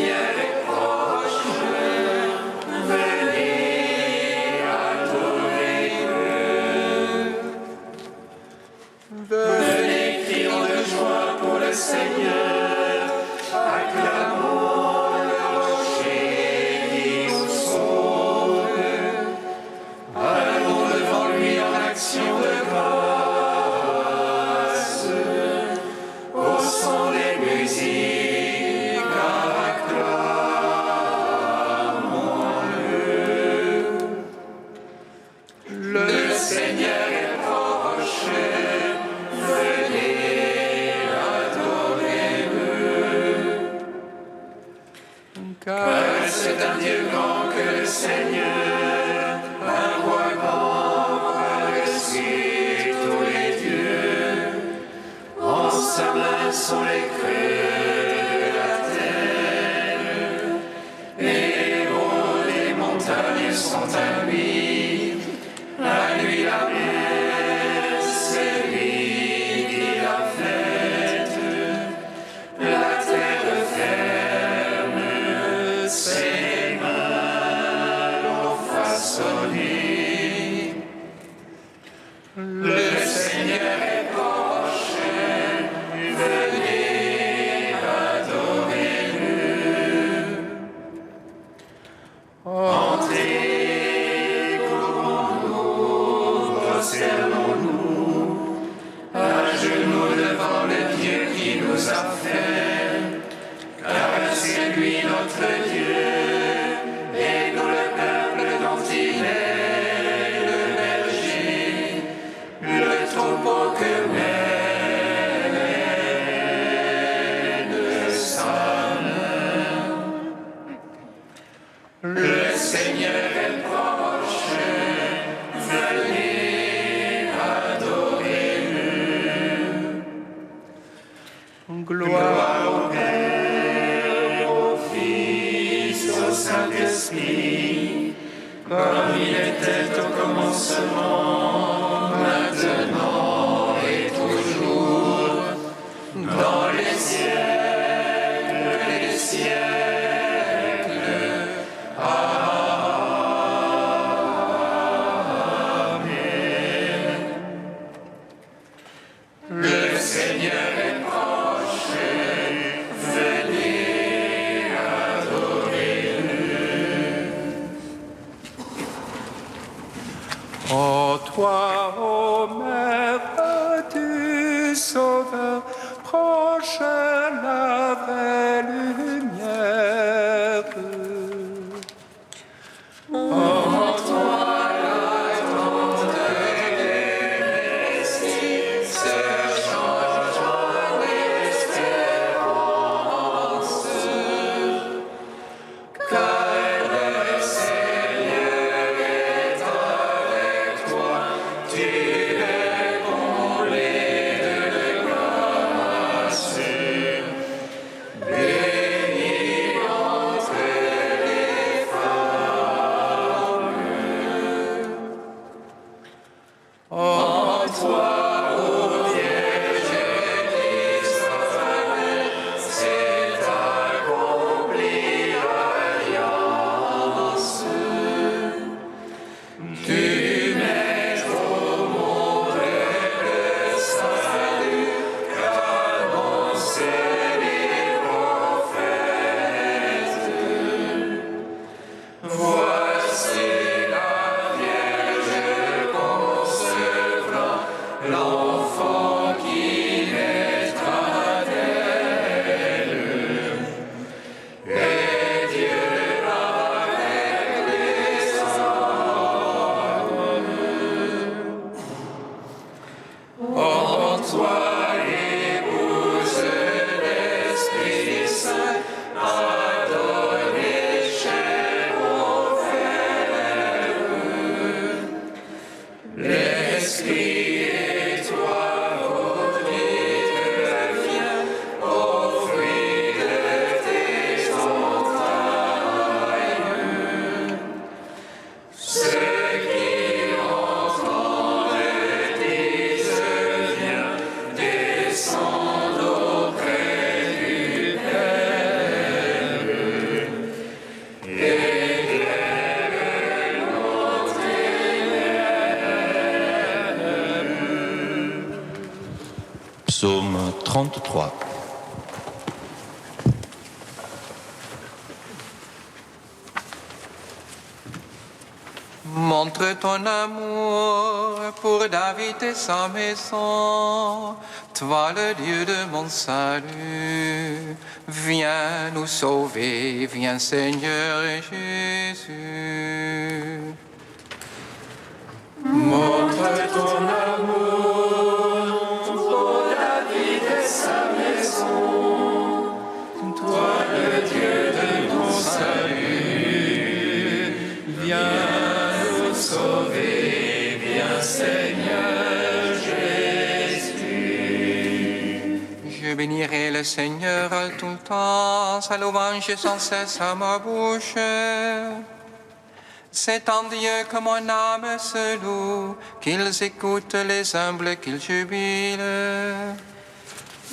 Seigneur est proche, venez adorer-le. Venez, crions de joie pour le Seigneur, acclamons le rocher qui nous sauve. Allons devant lui en action de grâce, au son des musiques, acclamons-le. Le Seigneur est proche, venez adorer-le. Car c'est un Dieu grand que le Seigneur, un roi grand par-dessus tous les dieux. En sa main sont les creux de la terre, et haut les montagnes sont à lui. À lui la mer, c'est lui qui l'a faite. La terre ferme, ses mains l'ont façonné. Le Seigneur est proche, venez adorer-le. Entrez, courons-nous, prosternons-nous, à genoux devant le Dieu qui nous a fait, car c'est lui notre Dieu, et nous le peuple dont il est le berger, le troupeau que mène sa main. Le Seigneur est proche, venez adorer-le. Gloire au Père, au Fils, au Saint-Esprit, comme il était au commencement, maintenant et toujours, dans les siècles des siècles. Amen. Le Seigneur est proche, venez adorer-le. Ô toi, ô Mère du Sauveur, proche la vraie lumière. En toi l'attente des récits se change en espérance. Car le Seigneur est avec toi, tu es comblé de grâce. Bénie entre les femmes. En toi, ô Vierge d'Israël, s'est accomplie l'alliance. Tu mets au monde le salut qu'annonçaient les prophètes. Voici la Vierge concevra l'enfant qui naîtra d'elle. Et Dieu avec les hommes. En toi, épouse, l'Esprit Saint a donné chair aux fèves. L'Esprit et toi, ô Psaume 33. Montre ton amour pour David et sa maison, toi le Dieu de mon salut. Viens nous sauver, viens Seigneur Jésus. Montre ton amour pour David et sa maison, toi le Dieu de mon salut. Viens nous sauver, viens Seigneur Jésus. Je bénirai le Seigneur tout le temps, sa louange sans cesse à ma bouche. C'est en Dieu que mon âme se loue, qu'ils écoutent les humbles, qu'ils jubilent.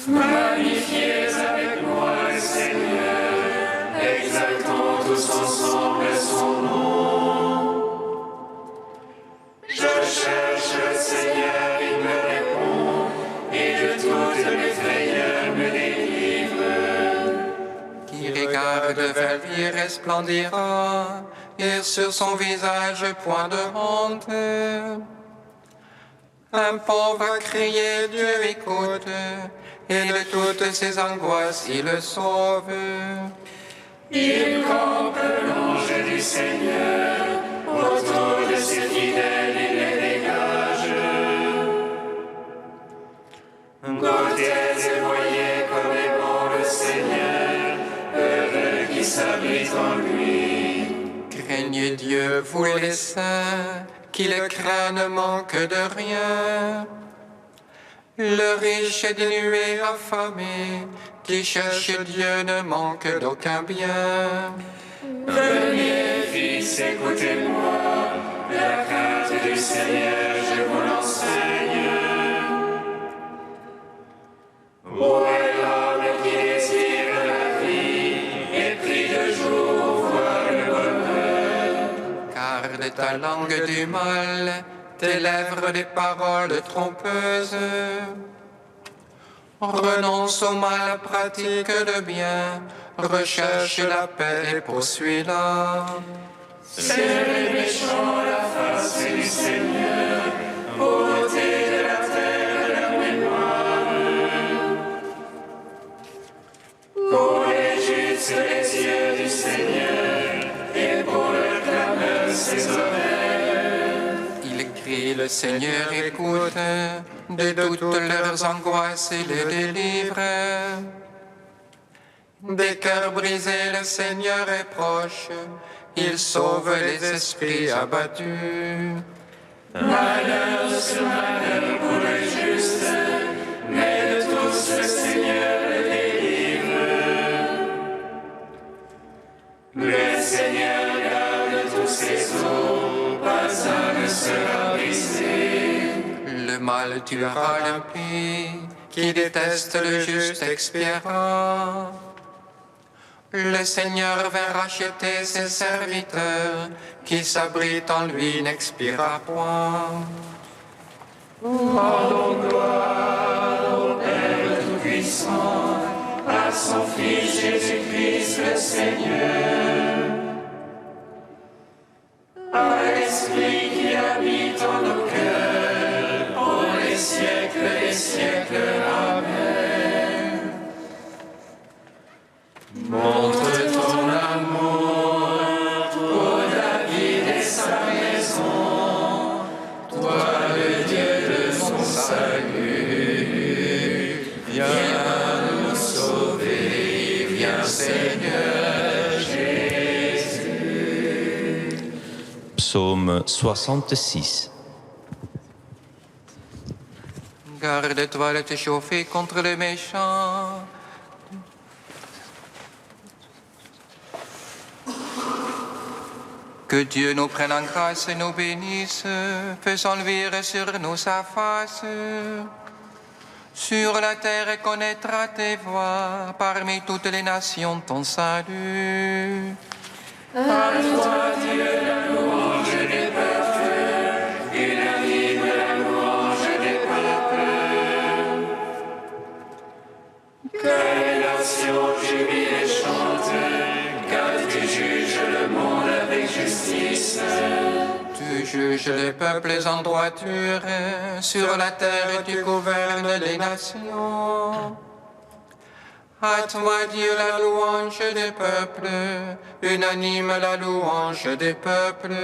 Magnifiez avec moi le Seigneur, exaltons tous ensemble son nom. Je cherche le Seigneur, il me répond, et de toutes mes frayeurs me délivre. Qui regarde vers lui resplendira, et sur son visage point de honte. Un pauvre a crié, Dieu écoute, et de toutes ses angoisses il le sauve. Il campe l'ange du Seigneur, autour de ses fidèles il les dégage. Goûtez et voyez comme est bon le Seigneur, heureux qui s'abrite en lui. Craignez Dieu, vous les saints, qui le craignent manque de rien. Le riche est dénué, affamé, qui cherche Dieu ne manque d'aucun bien. Venez, fils, écoutez-moi, la crainte du Seigneur, je vous l'enseigne. Où est l'homme qui désire la vie, et prie de jour voir le bonheur? Garde ta langue du mal, tes lèvres des paroles trompeuses. Renonce au mal, pratique le bien, recherche la paix et poursuis-la. C'est les méchants la face du Seigneur, ôtez de la terre la mémoire. Pour les justes les yeux du Seigneur, et pour le clameur ses oreilles. Il crie, le Seigneur écoute, de toutes leurs angoisses il les délivre. Des cœurs brisés, le Seigneur est proche, il sauve les esprits abattus. Malheur sur malheur pour les justes, mais de tous le Seigneur les délivre. Le Seigneur garde tous ses eaux, pas un ne sera brisé. Le mal tuera l'impie, qui déteste le juste expiera. Le Seigneur vint racheter ses serviteurs, qui s'abritent en lui n'expira point. Rendons gloire au Père Tout-Puissant, à son Fils Jésus-Christ le Seigneur, à l'Esprit qui habite en nos cœurs, pour les siècles des siècles. Amen. Montre ton amour pour David et sa maison, toi le Dieu de son salut. Viens nous sauver, viens Seigneur Jésus. Psaume 66. Garde-toi de te chauffer contre les méchants. Que Dieu nous prenne en grâce et nous bénisse, faisant luire sur nous sa face. Sur la terre connaîtra tes voies, parmi toutes les nations ton salut. À toi Dieu la louange des peuples, unanime la louange des peuples. justice. Tu juges les peuples en droiture, sur la terre tu gouvernes les nations. À toi, Dieu, la louange des peuples, unanime la louange des peuples.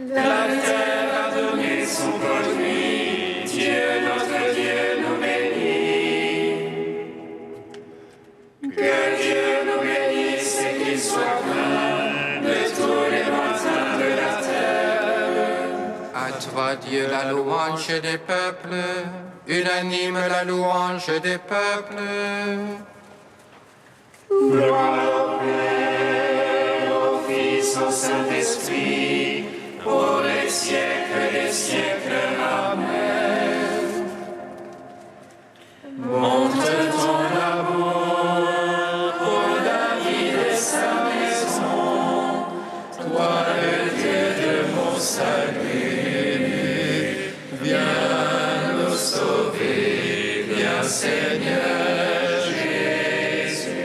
La terre a donné son produit, Dieu, notre Dieu, nous bénit. Que Dieu nous bénisse et qu'il soit plein de tous les matins de la terre. À toi, Dieu, la louange des peuples, unanime la louange des peuples. Gloire au Père, au Fils, au Saint-Esprit, pour les siècles des siècles. Amen. Montre ton amour pour David et sa maison, toi le Dieu de mon salut. Viens nous sauver, viens Seigneur Jésus.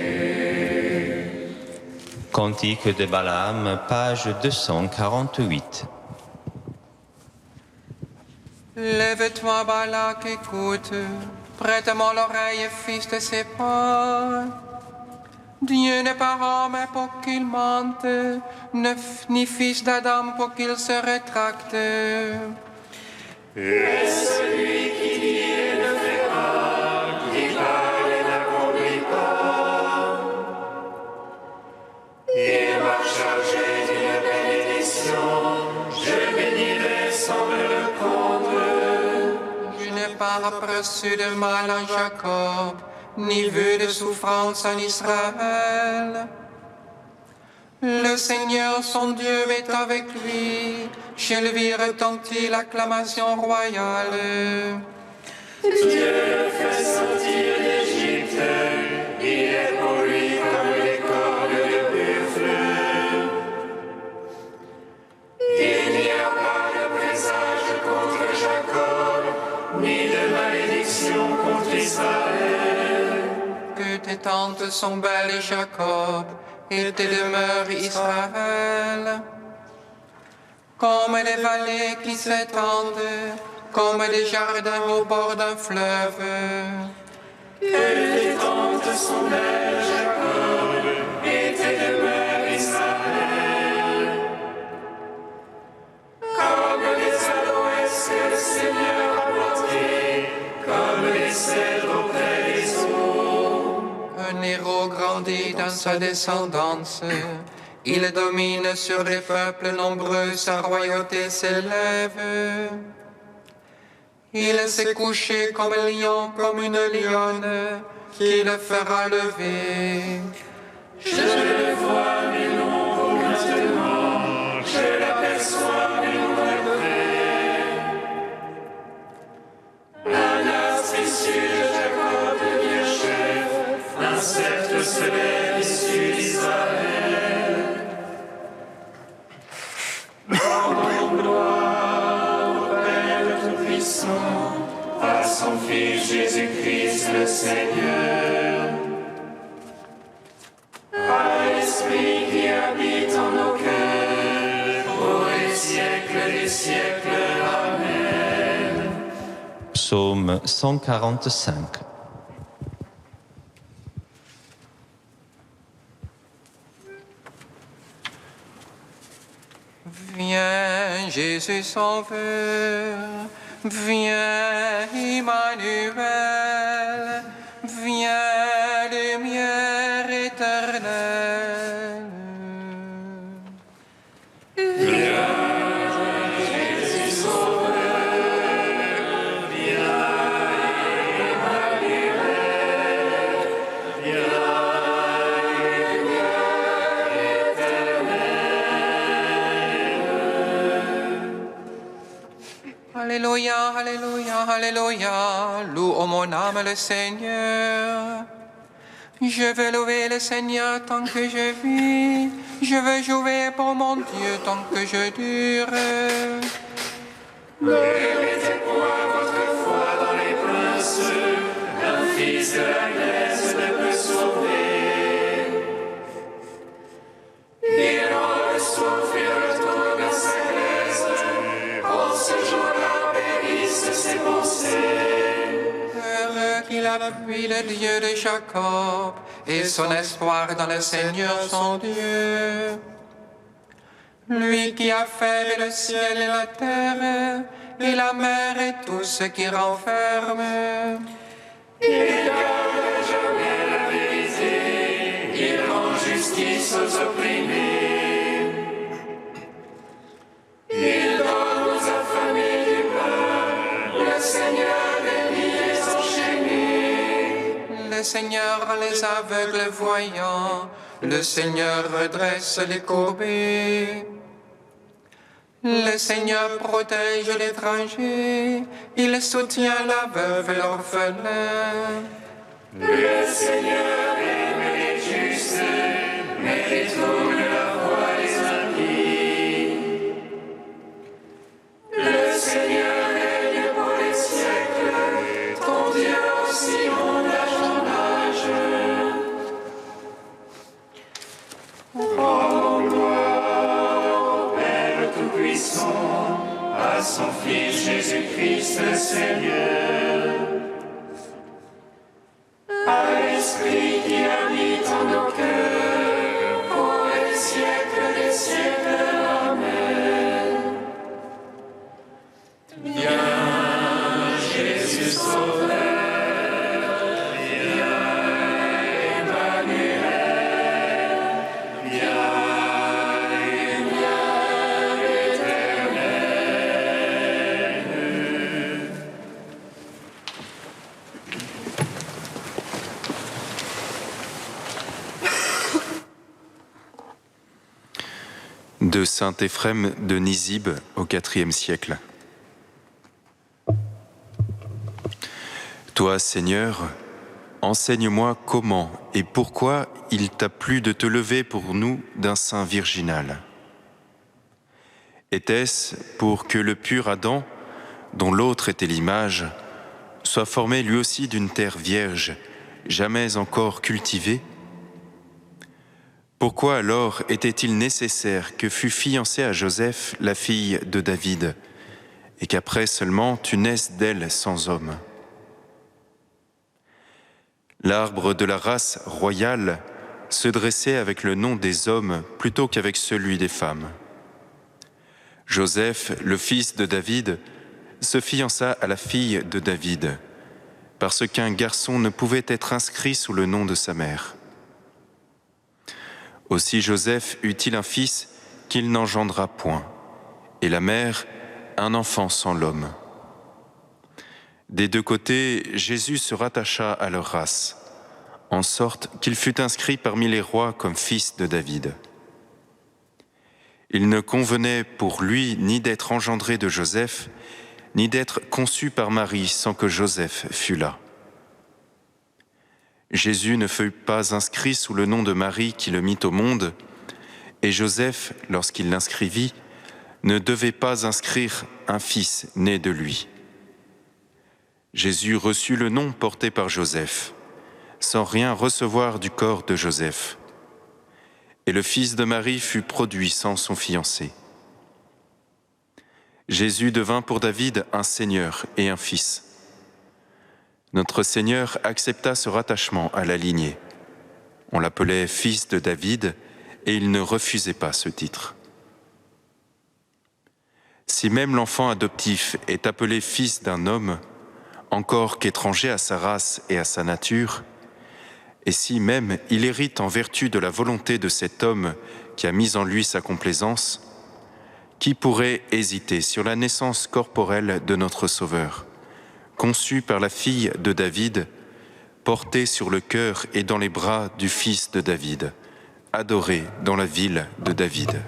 Cantique de Balaam, page 248. Lève-toi, Balak, écoute, prête-moi l'oreille, fils de Séphor. Dieu n'est pas homme pour qu'il mente, ni fils d'Adam pour qu'il se rétracte. Et celui qui dit et ne fait pas, qui parle et n'accomplit pas, il m'a chargé d'une bénédiction, je bénirai sans me répondre. Je n'ai pas aperçu de mal en Jacob, ni vu de souffrance en Israël. Le Seigneur son Dieu est avec lui, chez lui retentit l'acclamation royale. Dieu fait sortir d'Égypte, il est pour lui comme les cornes de buffle. Il n'y a pas de présage contre Jacob, ni de malédiction contre Israël. Que tes tentes sont belles, Jacob, et tes demeures, Israël. Comme des vallées qui s'étendent, comme des jardins au bord d'un fleuve. Que tes tentes sont belles, Jacob, et tes demeures, Israël. Comme les aloès que le Seigneur a plantés, comme les cèdres auprès des eaux. Un héros grandit dans sa descendance. Il domine sur les peuples nombreux, sa royauté s'élève. Il s'est couché comme un lion, comme une lionne, qui le fera lever. Je le vois, mais non maintenant. Je l'aperçois, mais non de près. Un astre issu de Jacob devient chef. Un sceptre se lève issu d'Israël. Rendons gloire au Père Tout-Puissant, à son Fils Jésus-Christ le Seigneur. À l'Esprit qui habite en nos cœurs, pour les siècles des siècles. Amen. Psaume 145. Viens, Jésus Sauveur, viens, Emmanuel, viens, lumière éternelle. Alléluia, alléluia, alléluia, loue mon âme le Seigneur. Je veux louer le Seigneur tant que je vis, je veux jouer pour mon Dieu tant que je dure. Ne mettez point votre foi dans les princes, un fils de la glaise ne peut sauver. Il en souffre qu'il appuie le Dieu de Jacob, et son espoir dans le Seigneur son Dieu. Lui qui a fait le ciel et la terre, et la mer et tout ce qui renferme. Il garde jamais la vérité, il rend justice aux opprimés. Il donne aux affamés du pain, le Seigneur délie les enchaînés. Le Seigneur rend les aveugles voyants, le Seigneur redresse les courbés. Le Seigneur protège l'étranger, il soutient la veuve et l'orphelin. Le Seigneur aime les justes, mais détourne la voie des impies. Le Seigneur règne pour les siècles, ton Dieu aussi mon âge en âge. Rends gloire au Père Tout-Puissant, à son Fils Jésus-Christ le Seigneur, à l'Esprit qui habite en nos cœurs, pour les siècles des siècles. Amen. Viens, Jésus Sauveur, viens, Emmanuel, viens, lumière éternelle. De saint Éphrem de Nisibe au IVe siècle. Toi, Seigneur, enseigne-moi comment et pourquoi il t'a plu de te lever pour nous d'un sein virginal. Était-ce pour que le pur Adam, dont l'autre était l'image, soit formé lui aussi d'une terre vierge, jamais encore cultivée? Pourquoi alors était-il nécessaire que fût fiancée à Joseph, la fille de David, et qu'après seulement tu naisses d'elle sans homme? L'arbre de la race royale se dressait avec le nom des hommes plutôt qu'avec celui des femmes. Joseph, le fils de David, se fiança à la fille de David, parce qu'un garçon ne pouvait être inscrit sous le nom de sa mère. Aussi Joseph eut-il un fils qu'il n'engendra point, et la mère un enfant sans l'homme. Des deux côtés, Jésus se rattacha à leur race, en sorte qu'il fut inscrit parmi les rois comme fils de David. Il ne convenait pour lui ni d'être engendré de Joseph, ni d'être conçu par Marie sans que Joseph fût là. Jésus ne fut pas inscrit sous le nom de Marie qui le mit au monde, et Joseph, lorsqu'il l'inscrivit, ne devait pas inscrire un fils né de lui. Jésus reçut le nom porté par Joseph, sans rien recevoir du corps de Joseph. Et le fils de Marie fut produit sans son fiancé. Jésus devint pour David un seigneur et un fils. Notre Seigneur accepta ce rattachement à la lignée. On l'appelait fils de David et il ne refusait pas ce titre. Si même l'enfant adoptif est appelé fils d'un homme, encore qu'étranger à sa race et à sa nature, et si même il hérite en vertu de la volonté de cet homme qui a mis en lui sa complaisance, qui pourrait hésiter sur la naissance corporelle de notre Sauveur, conçu par la fille de David, porté sur le cœur et dans les bras du fils de David, adoré dans la ville de David.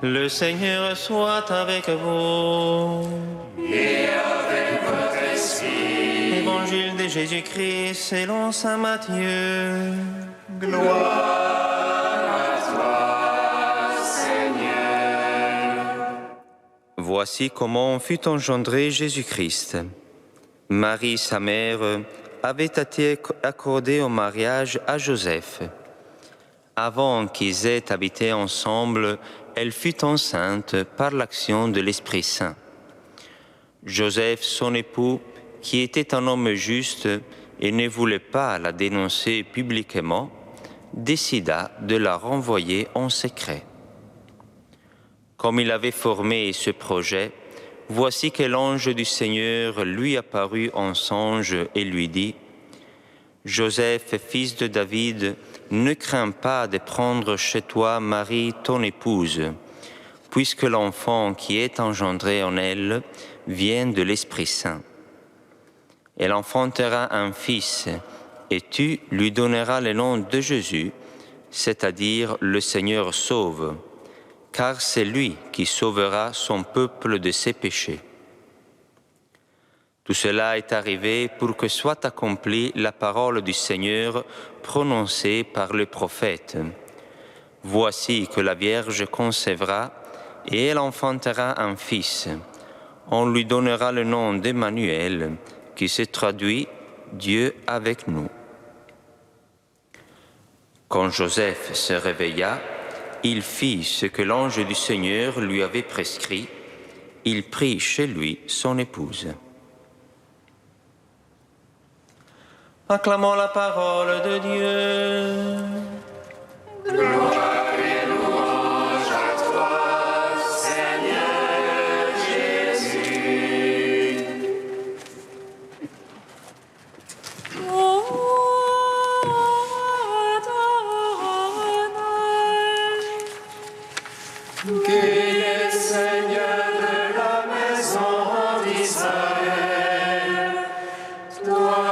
Le Seigneur soit avec vous. Et avec votre esprit. Évangile de Jésus-Christ selon saint Matthieu. Gloire à toi, Seigneur. Voici comment fut engendré Jésus-Christ. Marie, sa mère, avait été accordée au mariage à Joseph. Avant qu'ils aient habité ensemble, elle fut enceinte par l'action de l'Esprit Saint. Joseph, son époux, qui était un homme juste et ne voulait pas la dénoncer publiquement, décida de la renvoyer en secret. Comme il avait formé ce projet, voici que l'ange du Seigneur lui apparut en songe et lui dit : « Joseph, fils de David, ne crains pas de prendre chez toi Marie, ton épouse, puisque l'enfant qui est engendré en elle vient de l'Esprit Saint. Elle enfantera un fils, et tu lui donneras le nom de Jésus, c'est-à-dire le Seigneur sauve, car c'est lui qui sauvera son peuple de ses péchés. » Tout cela est arrivé pour que soit accomplie la parole du Seigneur prononcée par le prophète. « Voici que la Vierge concevra et elle enfantera un fils. On lui donnera le nom d'Emmanuel, qui se traduit « Dieu avec nous ». Quand Joseph se réveilla, il fit ce que l'ange du Seigneur lui avait prescrit. Il prit chez lui son épouse. Acclamons la parole de Dieu. Gloire et louange à toi, Seigneur Jésus. Qui est Seigneur de la maison d'Israël, toi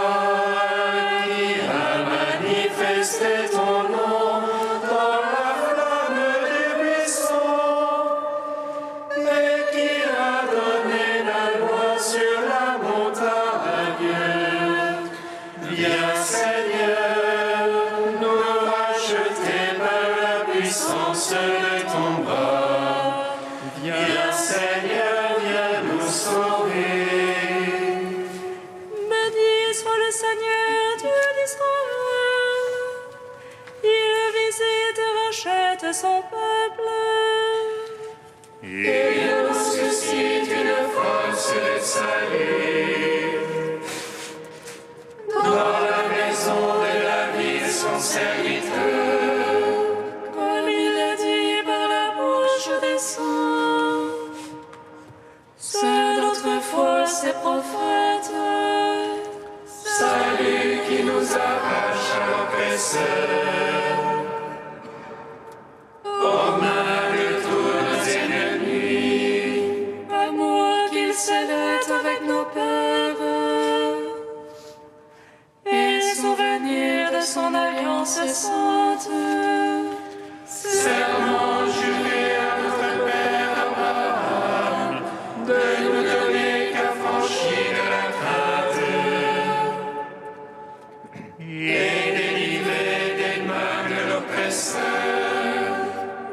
qui as manifesté ton nom dans la flamme des buissons et qui a donné la loi sur la montagne. Viens, Seigneur, nous racheter par la puissance de ton bras. Viens, Seigneur, viens nous sauver. Béni soit le Seigneur, Dieu d'Israël. Il visite et rachète son peuple. Et nous suscite une force de salut. Dans la maison de la vie, son serviteur. Comme il l'a dit par la bouche des saints. C'est notre foi, ses prophètes. Salut qui nous arrache à l'oppresseur. Aux mains de tous nos ennemis. Amour qu'il célèbre avec nos pères. Et souvenir de son alliance sainte. Serment juré à notre Père Abraham de nous donner qu'affranchis de la crainte et délivrés des mains de l'oppresseur.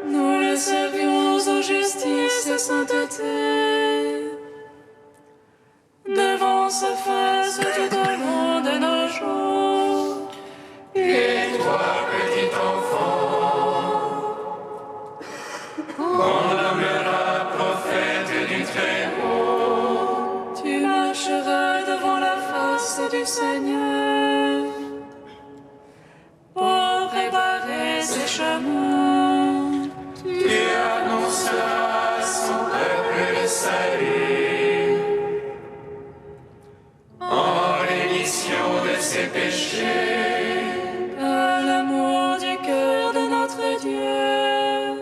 Nous le servions en justice et sainteté. Devant sa face tout au long de nos jours. Et toi, petit enfant, on nommera prophète du Très-Haut. Tu marcheras devant la face du Seigneur pour préparer ses chemins. Tu annonceras à son peuple le salut en rémission de ses péchés. À l'amour du cœur de notre Dieu.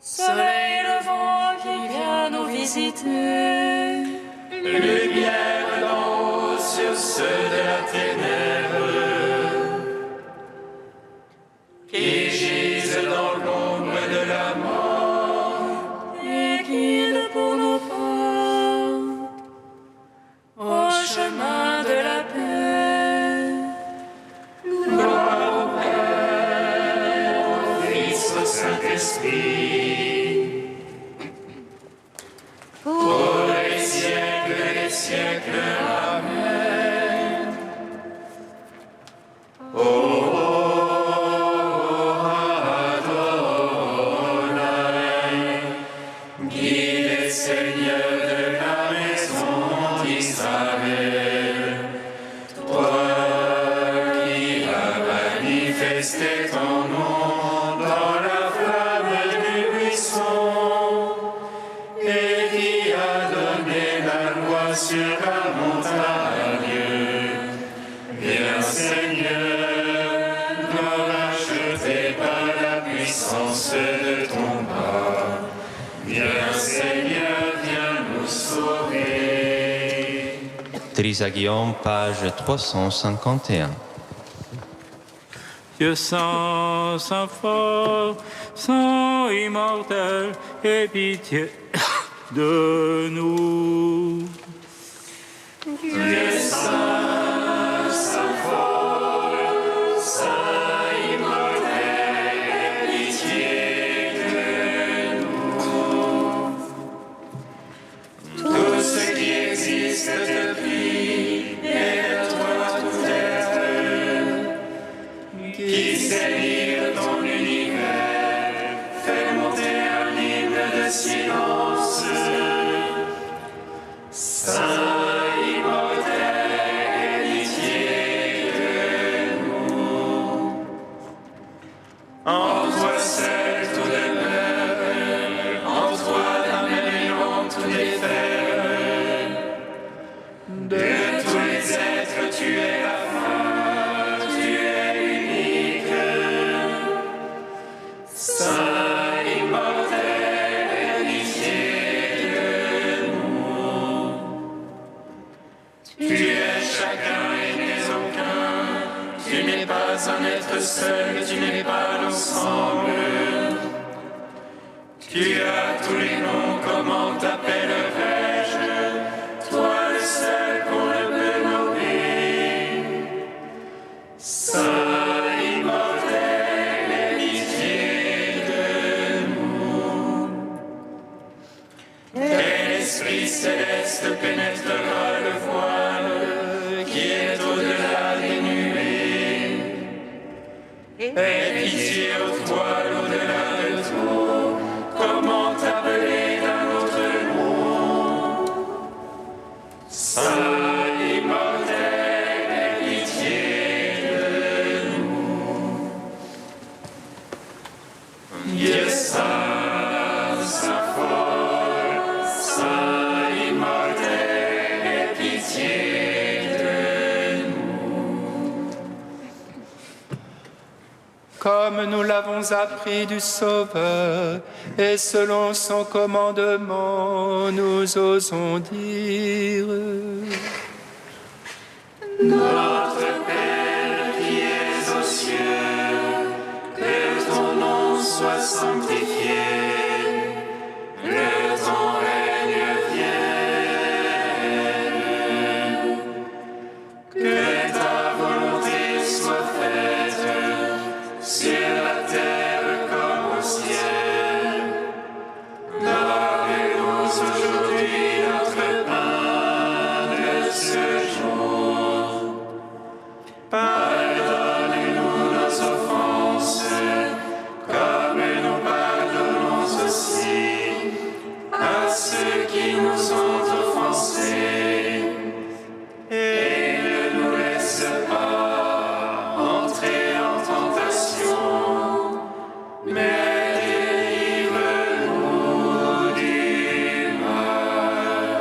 Soleil levant qui vient nous visiter. Lumière d'en haut sur ceux de la ténèbre qui gisent dans l'ombre de la mort. chemin de la paix. Gloire au Père, au Fils, au Saint-Esprit, pour les siècles des siècles. Amen. Adonai, guide et Seigneur de la maison d'Israël, toi qui as manifesté ton nom dans la flamme du buisson et qui a donné la loi sur la montagne. Viens Seigneur, nous racheter par la puissance de ton bras. Viens Seigneur, viens nous sauver. Trisagion, page 351. Dieu saint, saint fort, saint immortel, aie pitié de nous. Dieu saint, saint fort, saint immortel, aie pitié de nous. Tout ce qui existe depuis et de toi tout être, qui sait lire ton univers, fait monter un hymne de silence. Saint immortel, aie pitié de nous. En toi seul tout demeure, en toi la même élan tout défaire. De tous les êtres tu es la fin, tu es unique. Saint immortel, aie pitié de nous. Tu es chacun et n'es aucun, tu n'es pas un être seul, tu n'es pas l'ensemble. Tu as tous les noms, comment t'appellerais-je, toi le seul qu'on ne peut nommer. Saint immortel, aie pitié de nous. Quel esprit céleste pénétrera le voile qui est au-delà des nuées? Aie pitié aux toiles au-delà de tout, comment t'appeler d'un autre nom? Saint immortel, aie pitié de nous. Dieu saint, saint fort, saint immortel, aie pitié de nous. Comme nous l'avons appris du Sauveur, et selon son commandement, nous osons dire: Notre Père qui es aux cieux, que ton nom soit sanctifié, que ton règne vienne, que ta volonté soit faite sur la terre comme au ciel. Donne-nous aujourd'hui notre pain de ce jour. Pardonne-nous nos offenses, comme nous pardonnons aussi à ceux qui nous ont offensés. Et ne nous laisse pas entrer en tentation, mais délivre-nous du mal.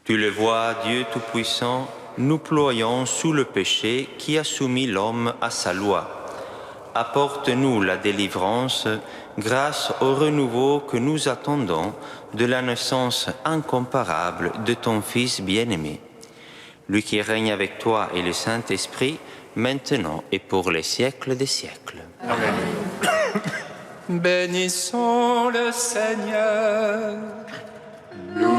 Tu le vois, Dieu Tout-Puissant, nous ployons sous le péché qui a soumis l'homme à sa loi. Apporte-nous la délivrance grâce au renouveau que nous attendons de la naissance incomparable de ton Fils bien-aimé. Lui qui règne avec toi et le Saint-Esprit, maintenant et pour les siècles des siècles. Amen. Bénissons le Seigneur. Loué